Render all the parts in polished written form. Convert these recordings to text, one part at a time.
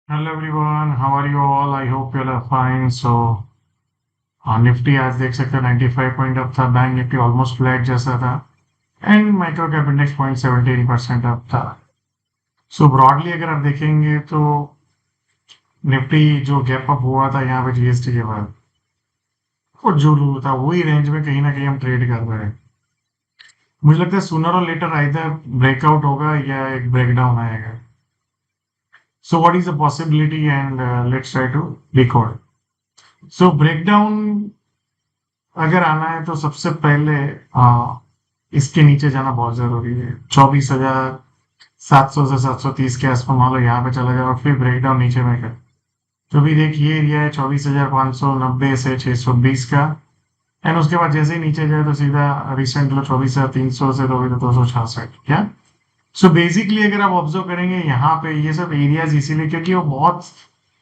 Hello everyone, how are you all? I hope you are fine. So Nifty आज देख सकते हो 95 point up था। बैंक निफ्टी ऑलमोस्ट फ्लैट जैसा था and micro cap index 0.17% up था। सो ब्रॉडली अगर आप देखेंगे तो निफ्टी जो गैप अप हुआ था यहाँ पे जीएसटी के बाद, वो जो लो था वही रेंज में कहीं ना कहीं हम ट्रेड कर रहे हैं। मुझे लगता है सूनर और लेटर आइदर ब्रेकआउट होगा या एक ब्रेकडाउन आएगा। So what is the possibility and let's try to decode. So breakdown अगर आना है तो सबसे पहले इसके नीचे जाना बहुत जरूरी है। 24,700 से 730 के आसपास मान लो यहाँ पे चला जाए और फिर ब्रेकडाउन नीचे में कर। तो भी देख ये एरिया है 24,590 से 620 का। एंड उसके बाद जैसे ही नीचे जाए तो सीधा रिसेंट लो 24,300 से तो 266 क्या। सो बेसिकली अगर आप ऑब्जर्व करेंगे यहाँ पे ये सब एरियाज इसीलिए क्योंकि वो बहुत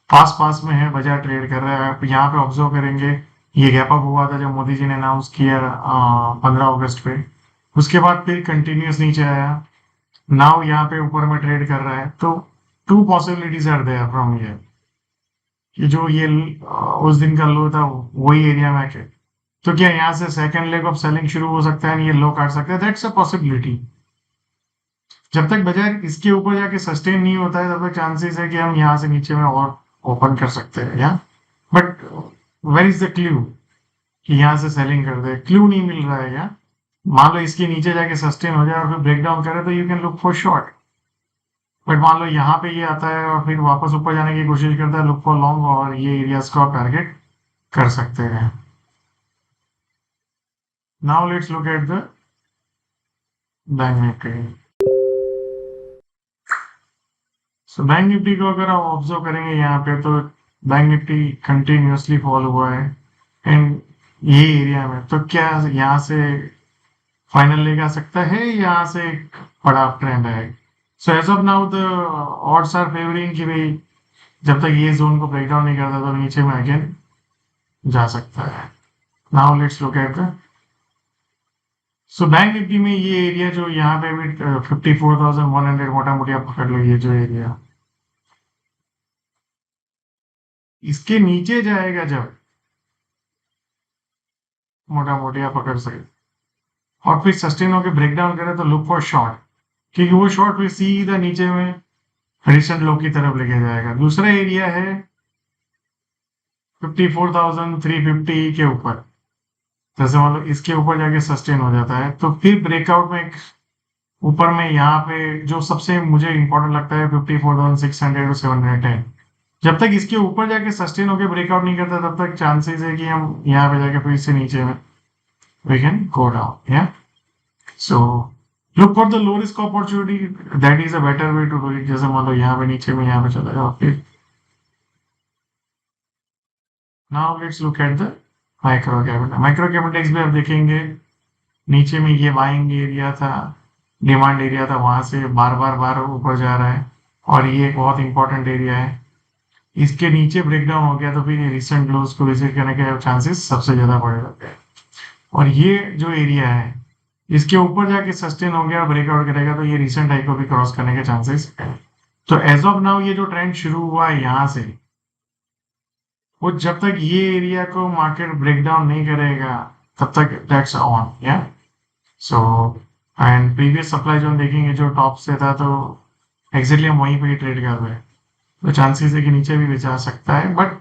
पास पास में है, बाजार ट्रेड कर रहा है। आप यहाँ पे ऑब्जर्व करेंगे ये गैप अप हुआ था जब मोदी जी ने अनाउंस किया 15 अगस्त पे। उसके बाद फिर कंटिन्यूस नीचे आया। नाउ यहाँ पे ऊपर में ट्रेड कर रहा है। तो two possibilities are there from ये कि जो ये उस दिन का लो था वही एरिया में के। तो क्या यहाँ से सेकंड लेग ऑफ सेलिंग शुरू हो सकता है, ये लो काट सकता है? That's a possibility. जब तक बाजार इसके ऊपर जाके सस्टेन नहीं होता है तब तक चांसेस है कि हम यहाँ से नीचे में और ओपन कर सकते हैं या। But where is the clue कि यहाँ से सेलिंग कर दे? क्लू नहीं मिल रहा है क्या। मान लो इसके नीचे जाके सस्टेन हो जाए और फिर ब्रेक डाउन करे तो you can look for short. But मान लो यहाँ पे ये आता है और फिर वापस ऊपर जाने की कोशिश करता है, लुक फॉर लॉन्ग, और ये एरियाज को आप टारगेट कर सकते हैं। Now let's look at the bank Nifty. So bank Nifty को अगर आप ऑब्जर्व करेंगे यहाँ पे तो बैंक निफ्टी कंटिन्यूसली फॉल हुआ है एंड ये एरिया में। तो क्या यहाँ से फाइनल लेग आ सकता है, यहाँ से एक बड़ा ट्रेंड है? So as of now the odds are favouring कि भाई जब तक ये जोन को ब्रेक डाउन नहीं करता तो नीचे में अगेन जा सकता है। Now let's look at the so bank Nifty में ये एरिया जो यहाँ पे भी 54,100 मोटा मोटी आप पकड़ लो। ये जो एरिया इसके नीचे जाएगा जब मोटा मोटी आप पकड़ सके और फिर सस्टेन होकर ब्रेक डाउन करे तो लुक फॉर शॉर्ट, क्योंकि वो शॉर्ट फिर सीधा नीचे में रिसेंट लो की तरफ लेके जाएगा। दूसरा एरिया है 54,350 के ऊपर। जैसे मान लो इसके ऊपर जाके सस्टेन हो जाता है तो फिर ब्रेकआउट में ऊपर में यहाँ पे जो सबसे मुझे इंपॉर्टेंट लगता है 54,600 टू 710। जब तक इसके ऊपर जाके सस्टेन होकर ब्रेकआउट नहीं करता तब तक चांसेस है कि हम यहाँ पे जाके फिर से नीचे में वी कैन गो डाउन या। So look for the low risk opportunity, that is a better way to do it. जैसे मान लो यहाँ पे नीचे में यहाँ पे चला जाओ फिर। Now let's look at the micro cap index भी आप देखेंगे नीचे में ये बाइंग एरिया था, डिमांड एरिया था, वहां से बार बार बार ऊपर जा रहा है और ये एक बहुत इंपॉर्टेंट एरिया है। इसके नीचे ब्रेकडाउन हो गया तो फिर रिसेंट लोज को विजिट करने के चांसेस सबसे ज्यादा बढ़ जाते हैं। और ये जो एरिया है इसके ऊपर जाके सस्टेन हो गया, ब्रेकआउट करेगा तो ये रिसेंट हाई को भी क्रॉस करने के चांसेस है। तो एज ऑफ नाउ ये जो ट्रेंड शुरू हुआ है यहाँ से, वो जब तक ये एरिया को मार्केट ब्रेकडाउन नहीं करेगा तब तक दैट्स ऑन या। So and previous supply zone देखेंगे जो टॉप से था तो एग्जैक्टली हम वहीं पे ही ट्रेड कर रहे हैं। तो चांसेस है कि नीचे भी जा सकता है, बट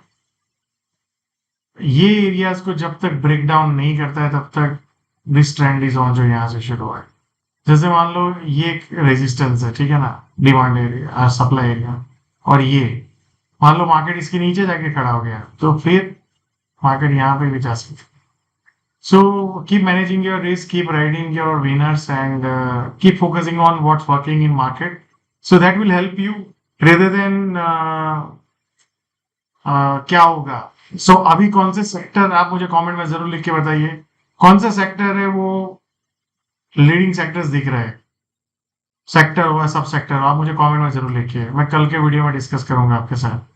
ये एरियाज को जब तक ब्रेक डाउन नहीं करता है तब तक दिस ट्रेंड इज ऑन जो यहाँ से शुरू हुआ है। जैसे मान लो ये एक रेजिस्टेंस है, ठीक है ना, डिमांड एरिया सप्लाई एरिया, और ये मान लो मार्केट इसके नीचे जाके खड़ा हो गया तो फिर मार्केट यहाँ पे भी जा सकती है। So keep managing your risk, keep riding your winners and keep focusing on what's working in market, so that will help you rather than क्या होगा। अभी कौन से सेक्टर, आप मुझे कमेंट में जरूर लिख के बताइए कौन सा सेक्टर है वो लीडिंग सेक्टर्स दिख रहे हैं। सेक्टर हुआ, सब सेक्टर, आप मुझे कमेंट में जरूर लिखिए, मैं कल के वीडियो में डिस्कस करूंगा आपके साथ।